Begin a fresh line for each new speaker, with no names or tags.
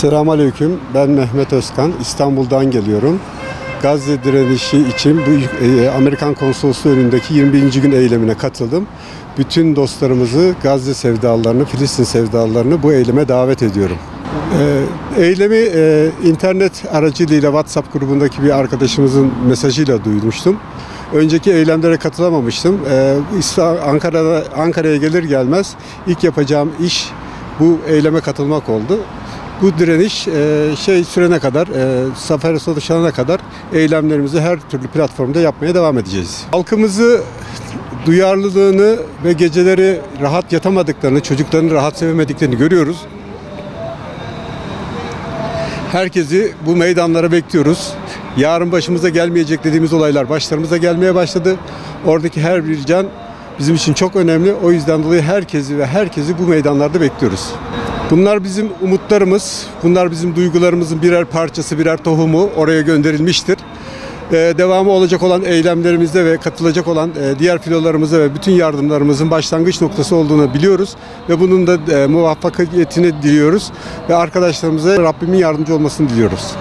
Selamünaleyküm. Ben Mehmet Özkan. İstanbul'dan geliyorum. Gazze direnişi için bu Amerikan Konsolosluğu önündeki 21. gün eylemine katıldım. Bütün dostlarımızı, Gazze sevdalılarını, Filistin sevdalılarını bu eyleme davet ediyorum. Eylemi internet aracılığıyla WhatsApp grubundaki bir arkadaşımızın mesajıyla duymuştum. Önceki eylemlere katılamamıştım. Ankara'ya gelir gelmez ilk yapacağım iş bu eyleme katılmak oldu. Bu direniş sürene kadar, zafer sonuçlanana kadar eylemlerimizi her türlü platformda yapmaya devam edeceğiz. Halkımızı duyarlılığını ve geceleri rahat yatamadıklarını, çocuklarını rahat sevemediklerini görüyoruz. Herkesi bu meydanlara bekliyoruz. Yarın başımıza gelmeyecek dediğimiz olaylar başlarımıza gelmeye başladı. Oradaki her bir can bizim için çok önemli. O yüzden dolayı herkesi bu meydanlarda bekliyoruz. Bunlar bizim umutlarımız, bunlar bizim duygularımızın birer parçası, birer tohumu oraya gönderilmiştir. Devamı olacak olan eylemlerimizde ve katılacak olan diğer filolarımıza ve bütün yardımlarımızın başlangıç noktası olduğunu biliyoruz. Ve bunun da muvaffakiyetini diliyoruz ve arkadaşlarımıza Rabbimin yardımcı olmasını diliyoruz.